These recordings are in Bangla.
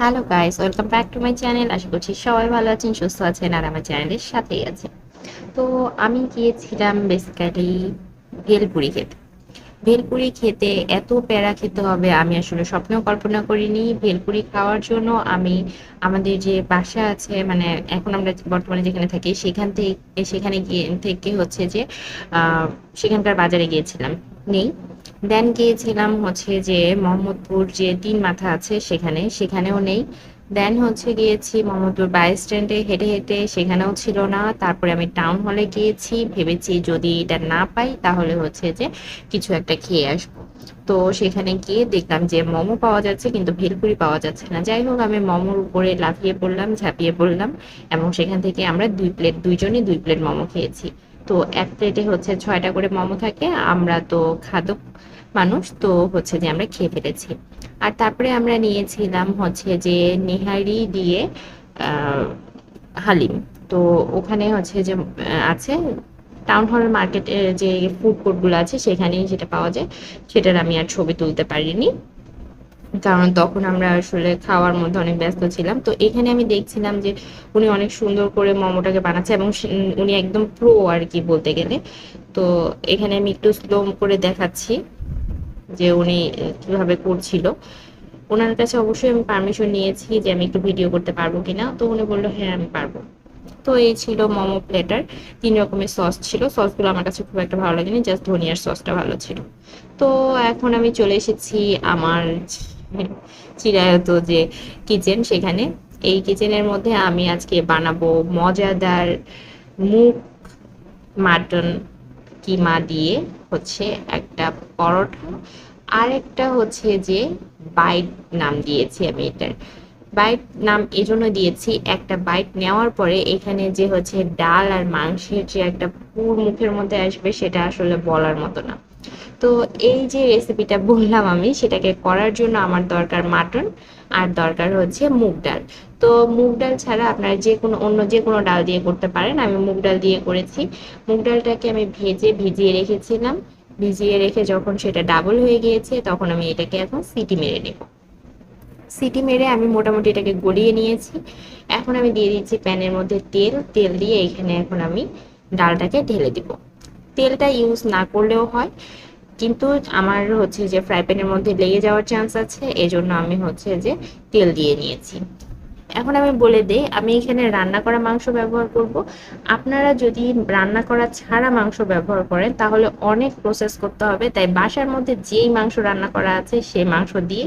Hello guys, welcome back to my channel. আশা করছি সবাই ভালো আছেন, সুস্থ আছেন আর আমার চ্যানেলের সাথেই আছেন। তো আমি গিয়েছিলাম বেসিক্যালি ভেলপুরি খেতে। ভেলপুরি খেতে এত প্যারা খেতে হবে আমি আসলে স্বপ্নেও কল্পনা করিনি। ভেলপুরি খাওয়ার জন্য আমি আমাদের যে বাসা আছে, মানে এখন আমরা বর্তমানে যেখানে থাকি সেখানে গিয়ে থেকে হচ্ছে যে সেখানকার বাজারে গিয়েছিলাম, নেই। দেন গিয়েছিলাম হচ্ছে যে মোহাম্মদপুর যে তিন মাথা আছে সেখানেও নেই। দেন হচ্ছে গিয়েছি মোহাম্মদপুর বাস স্ট্যান্ডে হেঁটে হেঁটে, সেখানেও ছিল না। তারপরে আমি টাউন হলে গিয়েছি, ভেবেছি যদি এটা না পাই তাহলে হচ্ছে যে কিছু একটা খেয়ে আসবো। তো সেখানে গিয়ে দেখলাম যে মোমো পাওয়া যাচ্ছে কিন্তু ভেলপুরি পাওয়া যাচ্ছে না। যাই হোক, আমি মোমোর উপরে লাফিয়ে পড়লাম, ঝাঁপিয়ে পড়লাম এবং সেখান থেকে আমরা দুইজনই 2 প্লেট মোমো খেয়েছি। তো এক প্লেটে হচ্ছে 6টা করে মোমো থাকে, আমরা তো খাদক মানুষ, তো হচ্ছে যে আমরা খেয়ে ফেলেছি। আর তারপরে আমরা নিয়েছিলাম হচ্ছে যে নেহারি দিয়ে আহ হালিম। তো ওখানে হচ্ছে যে আছে টাউন হল মার্কেটে যে ফুড কোর্ট গুলো আছে সেখানেই যেটা পাওয়া যায়, সেটার আমি আর ছবি তুলতে পারিনি, কারণ তখন আমরা আসলে খাওয়ার মধ্যে অনেক ব্যস্ত ছিলাম। তো এখানে আমি দেখছিলাম যে উনি অনেক সুন্দর করে মোমোটাকে বানাচ্ছে এবং উনি একদম প্রো আর কি বলতে গেলে। তো এখানে আমি একটু স্লো করে দেখাচ্ছি যে উনি কিভাবে করছিল। ওনার কাছে অবশ্যই আমি পারমিশন নিয়েছি যে আমি একটু ভিডিও করতে পারবো কিনা, তো উনি বললো হ্যাঁ আমি পারবো। তো এই ছিল মোমো প্লেটার। 3 রকমের সস ছিল, সসগুলো আমার কাছে খুব একটা ভালো লাগেনি, জাস্ট ধনিয়ার সসটা ভালো ছিল। তো এখন আমি চলে এসেছি আমার চিরায়ত যে কিচেন, সেখানে। এই কিচেনের মধ্যে আমি আজকে বানাবো মজাদার মুগ মাটন কিমা দিয়ে হচ্ছে একটা পরোটা। আর একটা হচ্ছে যে বাইট নাম দিয়েছি আমি এটার। বাইট নাম এজন্য দিয়েছি, একটা বাইট নেওয়ার পরে এখানে যে হচ্ছে ডাল আর মাংসের যে একটা পুর মুখের মধ্যে আসবে সেটা আসলে বলার মতো না। তো এই যে রেসিপিটা বললাম আমি, সেটাকে করার জন্য আমার দরকার মাটন আর দরকার হচ্ছে মুগ ডাল। তো মুগ ডাল ছাড়া আপনারা যে কোনো ডাল দিয়ে করতে পারেন, আমি মুগ ডাল দিয়ে করেছি। মুগ ডালটাকে আমি ভিজিয়ে রেখেছিলাম। ভিজিয়ে রেখে যখন সেটা ডাবল হয়ে গিয়েছে তখন আমি এটাকে এখন সিটি মেরে নেব। সিটি মেরে আমি মোটামুটি এটাকে গলিয়ে নিয়েছি। এখন আমি দিয়ে দিচ্ছি প্যানের মধ্যে তেল। তেল দিয়ে এখানে এখন আমি ডালটাকে ঢেলে দিব। তেলটা ইউজ না করলেও হয়, কিন্তু আমার হচ্ছে যে ফ্রাই প্যানের মধ্যে লেগে যাওয়ার চান্স আছে, এজন্য আমি হচ্ছে যে তেল দিয়ে নিয়েছি। এখন আমি বলে দেই, আমি এখানে রান্না করা মাংস ব্যবহার করব। আপনারা যদি রান্না করা ছাড়া মাংস ব্যবহার করেন তাহলে অনেক প্রসেস করতে হবে, তাই বাসার মধ্যে যেই মাংস রান্না করা আছে সেই মাংস দিয়ে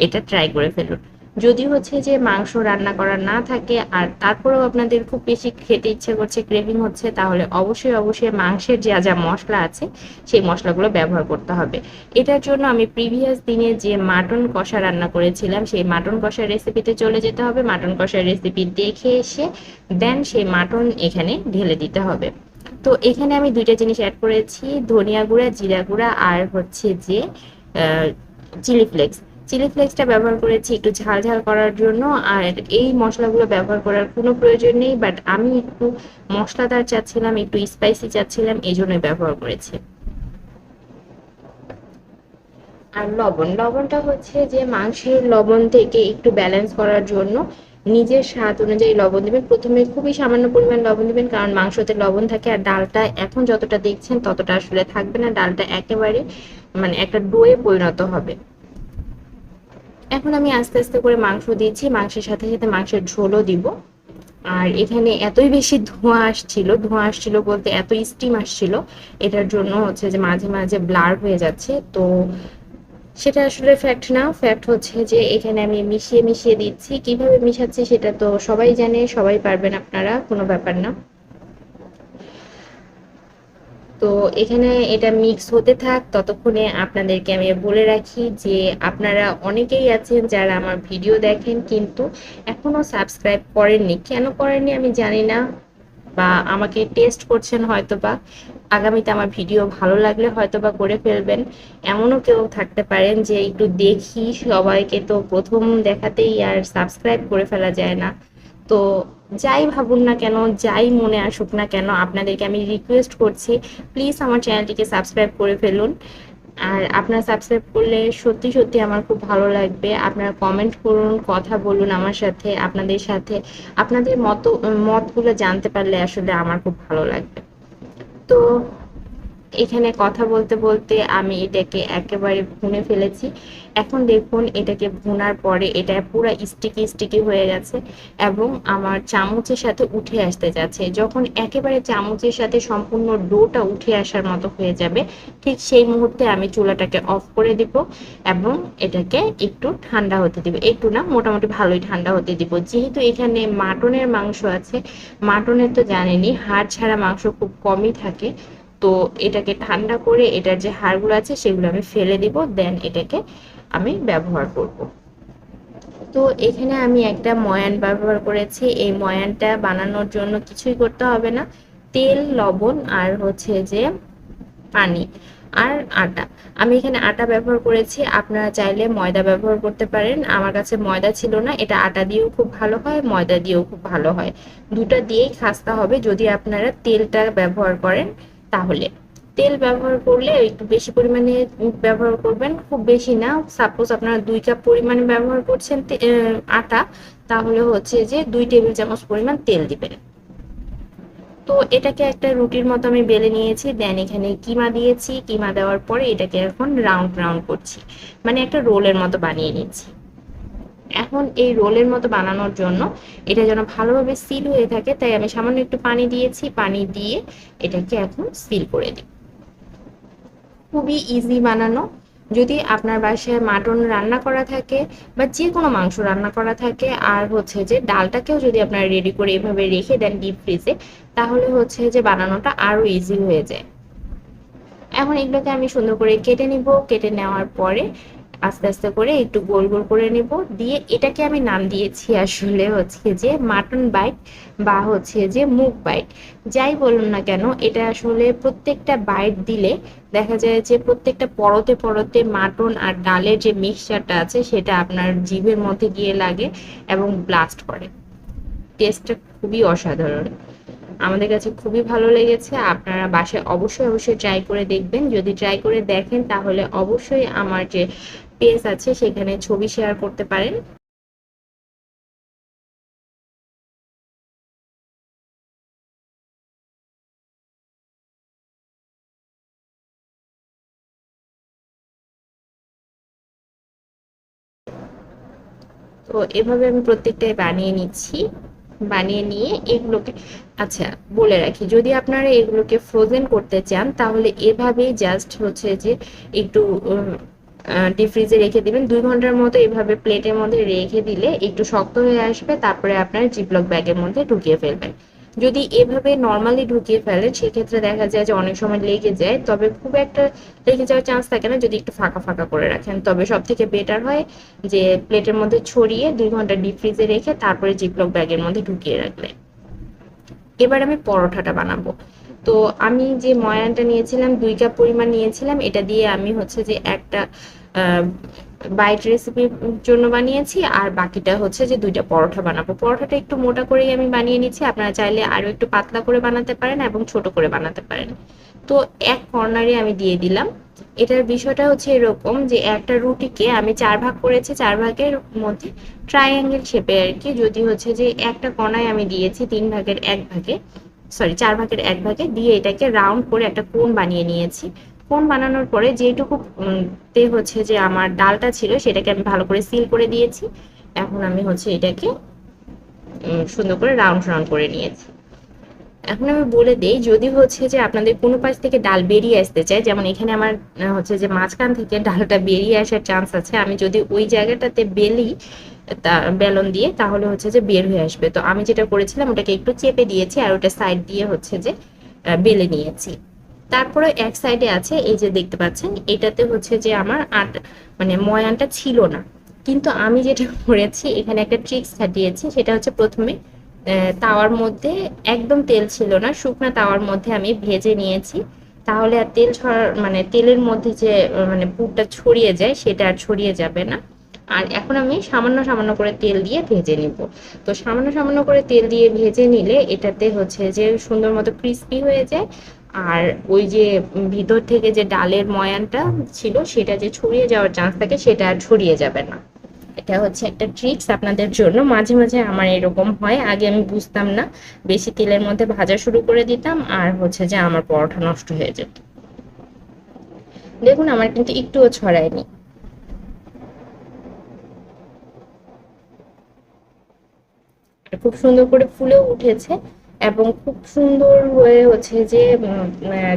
এটা ট্রাই করে ফেলুন। যদি হচ্ছে যে মাংস রান্না করা না থাকে আর তারপরেও আপনাদের খুব বেশি খেতে ইচ্ছে করছে, ক্রেভিং হচ্ছে, তাহলে অবশ্যই অবশ্যই মাংসের যা যা মশলা আছে সেই মশলাগুলো ব্যবহার করতে হবে। এটার জন্য আমি প্রিভিয়াস দিনে যে মাটন কষা রান্না করেছিলাম সেই মাটন কষার রেসিপিতে চলে যেতে হবে। মাটন কষার রেসিপি দেখে এসে দেন সেই মাটন এখানে ঢেলে দিতে হবে। তো এখানে আমি 2টা জিনিস অ্যাড করেছি, ধনিয়া গুঁড়া, জিরা গুঁড়া আর হচ্ছে যে চিলি ফ্লেক্স। চিলি ফ্লেক্সটা ব্যবহার করেছি একটু ঝাল ঝাল করার জন্য। আর এই মশলাগুলো ব্যবহার করার কোনো প্রয়োজন নেই, বাট আমি একটু মশলাদার চাচ্ছিলাম, একটু স্পাইসি চাচ্ছিলাম, এই জন্যই ব্যবহার করেছি। আর লবণটা হচ্ছে যে মাংসের লবণ থেকে একটু ব্যালেন্স করার জন্য নিজের স্বাদ অনুযায়ী লবণ দিবেন। প্রথমে খুবই সামান্য পরিমাণ লবণ দিবেন, কারণ মাংসতে লবণ থাকে আর ডালটা এখন যতটা দেখছেন ততটা আসলে থাকবে না, ডালটা একেবারে মানে একটা ডোয়ে পরিণত হবে। এখন আমি আস্তে আস্তে করে মাংস দিচ্ছি, মাংসের সাথে সাথে মাংসের ঝোলও দিব। আর এখানে এতই বেশি ধোঁয়া আসছিল বলতে এতই স্টিম আসছিল, এটার জন্য হচ্ছে যে মাঝে মাঝে ব্লার হয়ে যাচ্ছে। তো সেটা আসলে ফ্যাক্ট না, ফ্যাক্ট হচ্ছে যে এখানে আমি মিশিয়ে মিশিয়ে দিচ্ছি। কিভাবে মিশাচ্ছি সেটা তো সবাই জানে, সবাই পারবেন, আপনারা কোনো ব্যাপার না। তো এখানে এটা মিক্স হতে থাক, ততক্ষণে আপনাদেরকে আমি বলে রাখি যে আপনারা অনেকেই আছেন যারা আমার ভিডিও দেখেন কিন্তু এখনো সাবস্ক্রাইব করেননি। কেন করেননি আমি জানি না, বা আমাকে টেস্ট করছেন হয়তোবা, আগামীতে আমার ভিডিও ভালো লাগলে হয়তোবা করে ফেলবেন। এমনও কেউ থাকতে পারেন যে একটু দেখি, সবাইকে তো প্রথম দেখাতেই আর সাবস্ক্রাইব করে ফেলা যায় না। তো যাই ভাবুন না কেন, যাই মনে আসুক না কেন, আপনাদেরকে আমি রিকোয়েস্ট করছি প্লিজ আমার চ্যানেলটিকে সাবস্ক্রাইব করে ফেলুন। আর আপনারা সাবস্ক্রাইব করলে সত্যি সত্যি আমার খুব ভালো লাগবে। আপনারা কমেন্ট করুন, কথা বলুন আমার সাথে, আপনাদের সাথে আপনাদের মতগুলো জানতে পারলে আসলে আমার খুব ভালো লাগবে। তো এখানে কথা বলতে বলতে আমি এটাকে একেবারে ভুনে ফেলেছি। এখন দেখুন এটাকে ভুনার পরে এটা পুরো স্টিকি স্টিকি হয়ে গেছে এবং আমার চামচের সাথে উঠে আসতে যাচ্ছে। যখন একেবারে চামচের সাথে সম্পূর্ণ ডোটা উঠে আসার মতো হয়ে যাবে, ঠিক সেই মুহূর্তে আমি চুলাটাকে অফ করে দিব এবং এটাকে একটু ঠান্ডা হতে দিব। একটু না, মোটামুটি ভালোই ঠান্ডা হতে দিব। যেহেতু এখানে মাটনের মাংস আছে, মাটনের তো জানেনই হাড় ছাড়া মাংস খুব কমই থাকে। তো এটাকে ঠান্ডা করে এটার যে হাড়গুলো আছে সেগুলো আমি ফেলে দিব, দেন এটাকে আমি ব্যবহার করব। তো এখানে আমি একটা ময়ান ব্যবহার করেছি। এই ময়ানটা বানানোর জন্য কিছুই করতে হবে না, তেল, লবণ আর হচ্ছে যে পানি আর আটা। আমি এখানে আটা ব্যবহার করেছি, আপনারা চাইলে ময়দা ব্যবহার করতে পারেন। আমার কাছে ময়দা ছিল না, এটা আটা দিয়েও খুব ভালো হয়, ময়দা দিয়েও খুব ভালো হয়। দুটা দিয়েই খাস্তা হবে যদি আপনারা তেলটা ব্যবহার করেন। তাহলে তেল ব্যবহার করলে একটু বেশি পরিমাণে ব্যবহার করবেন, খুব বেশি না। সাপোজ আপনারা 2 কাপ পরিমাণে ব্যবহার করছেন আটা, তাহলে হচ্ছে যে 2 টেবিল চামচ পরিমাণ তেল দিবেন। তো এটাকে একটা রুটির মতো আমি বেলে নিয়েছি, দেন এখানে কিমা দিয়েছি। কিমা দেওয়ার পরে এটাকে এখন রাউন্ড রাউন্ড করছি, মানে একটা রোলের মতো বানিয়ে নিচ্ছি। এখন এই রোলের মতো বানানোর জন্য এটা যেন ভালোভাবে সিল হয়ে থাকে, তাই আমি সামান্য একটু পানি দিয়েছি। পানি দিয়ে এটাকে এখন সিল করে দিই। খুবই ইজি বানানো। যদি আপনার বাসায় মাটন রান্না করা থাকে বা যে কোনো মাংস রান্না করা থাকে, আর হচ্ছে যে ডালটাকেও যদি আপনারা রেডি করে এভাবে রেখে দেন ডিপ ফ্রিজে, তাহলে হচ্ছে যে বানানোটা আরো ইজি হয়ে যায়। এখন এগুলোকে আমি সুন্দর করে কেটে নিব। কেটে নেওয়ার পরে আস্তে আস্তে করে একটু গোল গোল করে নিব। দিয়ে এটাকে আমি নাম দিয়েছি আসলে হচ্ছে যে মাটন বাইট বা হচ্ছে যে মুগ বাইট। যাই বলুন না কেন, এটা আসলে প্রত্যেকটা বাইট দিলে দেখা যায় যে প্রত্যেকটা পরতে পরতে মাটন আর ডালের যে মিক্সচারটা আছে সেটা আপনার জিভের মধ্যে গিয়ে লাগে এবং ব্লাস্ট করে। টেস্টটা খুবই অসাধারণ, আমাদের কাছে খুবই ভালো লেগেছে। আপনারা বাসায় অবশ্যই অবশ্যই ট্রাই করে দেখবেন। যদি ট্রাই করে দেখেন তাহলে অবশ্যই আমার যে পেজ আছে সেখানে ছবি শেয়ার করতে পারেন। তো এভাবে আমি প্রত্যেকটাই বানিয়ে নিচ্ছি। বানিয়ে নিয়ে এগুলোকে, আচ্ছা বলে রাখি, যদি আপনারা এগুলোকে ফ্রোজেন করতে চান তাহলে এভাবেই জাস্ট হচ্ছে যে একটু ডিপ ফ্রিজে রেখে দিবেন 2 ঘন্টার মতো। এভাবে প্লেটের মধ্যে রেখে দিলে একটু শক্ত হয়ে আসবে, তারপরে আপনার জিপলক ব্যাগের মধ্যে ঢুকিয়ে ফেলবেন। যদি এভাবে নর্মালি ঢুকিয়ে ফেলেন সেক্ষেত্রে দেখা যায় যে অনেক সময় লেগে যায়, তবে খুব একটা লেগে যাওয়ার চান্স থাকে না যদি একটু ফাঁকা ফাঁকা করে রাখেন। তবে সব থেকে বেটার হয় যে প্লেটের মধ্যে ছড়িয়ে 2 ঘন্টা ডিপ ফ্রিজে রেখে তারপরে জিপলক ব্যাগের মধ্যে ঢুকিয়ে রাখলে। এবার আমি পরোটাটা বানাবো। তো আমি যে ময়ানটা নিয়েছিলাম 2 কাপ পরিমাণ নিয়েছিলাম, এটা দিয়ে আমি হচ্ছে যে একটা বাইট রেসিপির জন্য বানিয়েছি, আর বাকিটা হচ্ছে যে 2টা পরোটা বানাবো। পরোটাটা একটু মোটা করেই আমি বানিয়ে নিচ্ছি, আপনারা চাইলে আরো একটু পাতলা করে বানাতে পারেন এবং ছোট করে বানাতে পারেন। তো এক কর্নারে আমি দিয়ে দিলাম। এটার বিষয়টা হচ্ছে এরকম যে একটা রুটিকে আমি 4 ভাগ করেছি, 4 ভাগের মধ্যে ট্রায়াঙ্গেল শেপে আর কি। যদি হচ্ছে যে একটা কোণায় আমি দিয়েছি 3 ভাগের 1 ভাগে, সরি 4 ভাগের 1 ভাগে দিয়ে এটাকে রাউন্ড করে একটা কোণ বানিয়ে নিয়েছি। কোণ বানানোর পরে যেটুকু তে হচ্ছে যে আমার ডালটা ছিল সেটাকে আমি ভালো করে সিল করে দিয়েছি। এখন আমি হচ্ছে এটাকে সুন্দর করে রাউন্ড রাউন্ড করে নিয়েছি। এখন আমি বলে দেই, যদি হচ্ছে যে আপনাদের কোনো পাশ থেকে ডাল বেরিয়ে আসতে চায়, যেমন এখানে আমার হচ্ছে যে মাঝখান থেকে ডালটা বেরিয়ে আসার চান্স আছে, আমি যদি ওই জায়গাটাতে বেলি তা বেলন দিয়ে, তাহলে হচ্ছে যে বের হয়ে আসবে। তো আমি যেটা করেছিলাম ওটাকে একটু চেপে দিয়েছি আর ওটা সাইড দিয়ে হচ্ছে যে বেলে নিয়েছি। তারপরে এক সাইডে আছে এই যে দেখতে পাচ্ছেন, এটাতে হচ্ছে যে আমার মানে ময়ানটা ছিল না। কিন্তু আমি যেটা করেছি এখানে একটা ট্রিক্স খাটিয়েছি, সেটা হচ্ছে প্রথমে তাওয়ার মধ্যে, একদম তেল ছিল না, শুকনা তাওয়ার মধ্যে আমি ভেজে নিয়েছি। তাহলে আর তেল ছড়ার মানে তেলের মধ্যে যে মানে পুরটা ছড়িয়ে যায় সেটা আর ছড়িয়ে যাবে না। আর এখন আমি সামান্য সামান্য করে তেল দিয়ে ভেজে নিব। তো সামান্য সামান্য করে তেল দিয়ে ভেজে নিলে এটাতে হচ্ছে যে সুন্দর মতো ক্রিস্পি হয়ে যায়। আর ওই যে ভিতর থেকে যে ডালের ময়ানটা ছিল সেটা যে ছড়িয়ে যাওয়ার চান্স থাকে সেটা আর ছড়িয়ে যাবে না। এটা হচ্ছে একটা ট্রিক্স আপনাদের জন্য। মাঝে মাঝে আমার এরকম হয়, আগে আমি বুঝতাম না, বেশি তেলের মধ্যে ভাজা শুরু করে দিতাম আর হচ্ছে যে আমার পরোটা নষ্ট হয়ে যেত। দেখুন আমার কিন্তু একটুও ছড়ায়নি। খুব সুন্দর করে ফুলেও উঠেছে এবং খুব সুন্দর হয়ে হচ্ছে যে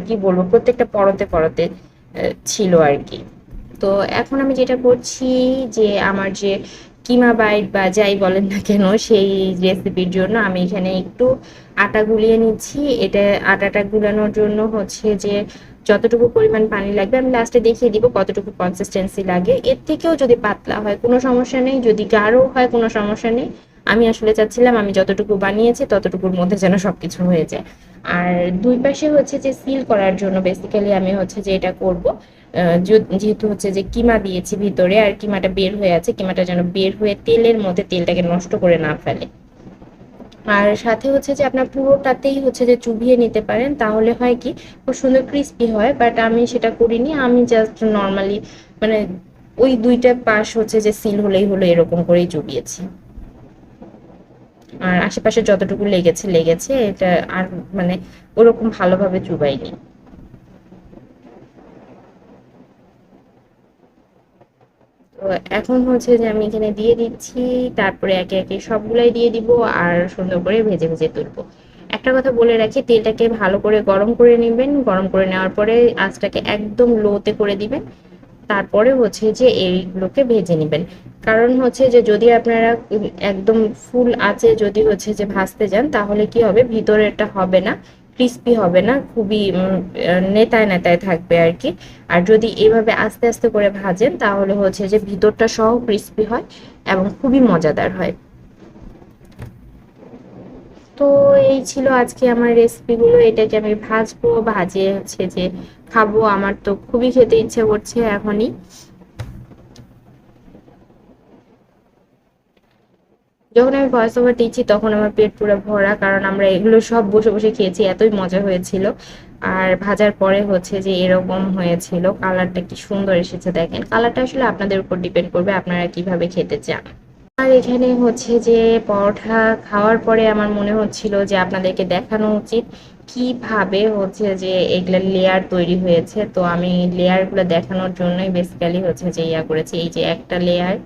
কি বলবো, প্রত্যেকটা পরতে পরতে ছিল আর কি। তো এখন আমি যেটা করছি যে আমার যে কিমা বাইট বা যাই বলেন না কেন সেই রেসিপির জন্য আমি এখানে একটু আটা গুলিয়ে নিচ্ছি। এটা আটাটা গুলানোর জন্য হচ্ছে যে যতটুকু পরিমাণ পানি লাগবে আমি লাস্টে দেখিয়ে দিব কতটুকু কনসিস্টেন্সি লাগে। এর থেকেও যদি পাতলা হয় কোনো সমস্যা নেই, যদি গাঢ় হয় কোনো সমস্যা নেই। আমি আসলে চাচ্ছিলাম আমি যতটুকু বানিয়েছি ততটুকুর মধ্যে যেন সবকিছু হয়ে যায়। আর দুই পাশে হচ্ছে যে সিল করার জন্য বেসিক্যালি আমি হচ্ছে যে এটা করব, যেহেতু হচ্ছে যে কিমা দিয়েছি ভিতরে আর কিমাটা বের হয়ে আছে, কিমাটা যেন বের হয়ে তেলের মধ্যে তেলটাকে নষ্ট করে না ফেলে। আর সাথে হচ্ছে যে আপনার পুরোটাতেই হচ্ছে যে চুবিয়ে নিতে পারেন, তাহলে হয় কি খুব সুন্দর ক্রিস্পি হয়। বাট আমি সেটা করিনি, আমি জাস্ট নর্মালি মানে ওই দুইটা পাশ হচ্ছে যে সিল হলেই হলো এরকম করেই চুবিয়েছি। আর আশেপাশে যতটুকু লেগেছে লেগেছে, এটা আর মানে ওরকম ভালোভাবে চুবাইনি। তো এখন হচ্ছে যে আমি এখানে দিয়ে দিচ্ছি, তারপরে একে একে সবগুলাই দিয়ে দিব আর সুন্দর করে ভেজে ভেজে তুলবো। একটা কথা বলে রাখি, তেলটাকে ভালো করে গরম করে নেবেন, গরম করে নেওয়ার পরে আঁচটাকে একদম লোতে করে দিবেন। তারপরে হচ্ছে যে এইগুলোকে ভেজে নেবেন। কারণ হচ্ছে যে যদি আপনারা একদম ফুল আঁচে যদি হচ্ছে যে ভাজতে যান তাহলে কি হবে, ভিতরেরটা হবে না, ক্রিস্পি হবে না, খুবই নেতায় নেতায় থাকবে আর কি। আর যদি এভাবে আস্তে আস্তে করে ভাজেন তাহলে হচ্ছে যে ভিতরটা সহ ক্রিস্পি হয় এবং খুবই মজাদার হয়। তো এই ছিল আজকে আমার রেসিপিগুলো। এটাকে আমি ভাজবো, ভাজিয়ে হচ্ছে যে খাবো। আমার তো খুবই খেতে ইচ্ছে করছে এখনই। যখন আমি ভয়েস ওভার দিচ্ছি তখন আমার পেট পুরো ভরা, কারণ আমরা এগুলো সব বসে বসে খেয়েছি, এতই মজা হয়েছিল। আর ভাজার পরে হচ্ছে যে এরকম হয়েছিল, কালারটা কি সুন্দর এসেছে দেখেন। কালারটা আসলে আপনাদের উপর ডিপেন্ড করবে আপনারা কিভাবে খেতে চান। আর এখানে হচ্ছে যে পরোটা খাওয়ার পরে আমার মনে হচ্ছিল যে আপনাদেরকে দেখানো উচিত কিভাবে হচ্ছে যে এগুলা লেয়ার তৈরি হয়েছে। তো আমি লেয়ারগুলো দেখানোর জন্যই বেসিক্যালি হচ্ছে যে ইয়া করেছি। এই যে একটা লেয়ার,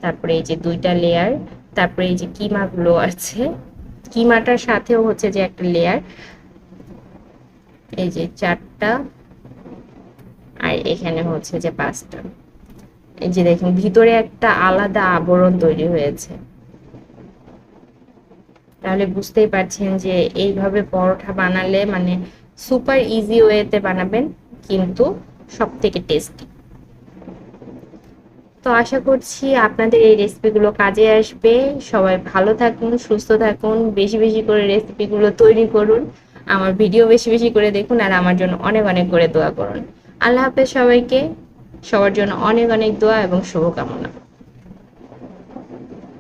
তারপরে এই যে দুইটা লেয়ার, তারপরে এই যে কিমাগুলো আছে, কিমাটার সাথেও হচ্ছে যে একটা লেয়ার, এই যে চারটা, আর এখানে হচ্ছে যে পাঁচটা। এই যে দেখুন ভিতরে একটা আলাদা আবরণ তৈরি হয়েছে। তাহলে বুঝতেই পারছেন যে এইভাবে পরোটা বানালে মানে সুপার ইজি ওয়েতে বানাবেন, কিন্তু সব থেকে টেস্টি। তো আশা করছি আপনাদের এই রেসিপিগুলো কাজে আসবে। সবাই ভালো থাকুন, সুস্থ থাকুন, বেশি বেশি করে রেসিপিগুলো তৈরি করুন, আমার ভিডিও বেশি বেশি করে দেখুন আর আমার জন্য অনেক অনেক করে দোয়া করুন। আল্লাহ হাফেজ সবাইকে। সবার জন্য অনেক অনেক দোয়া এবং শুভকামনা।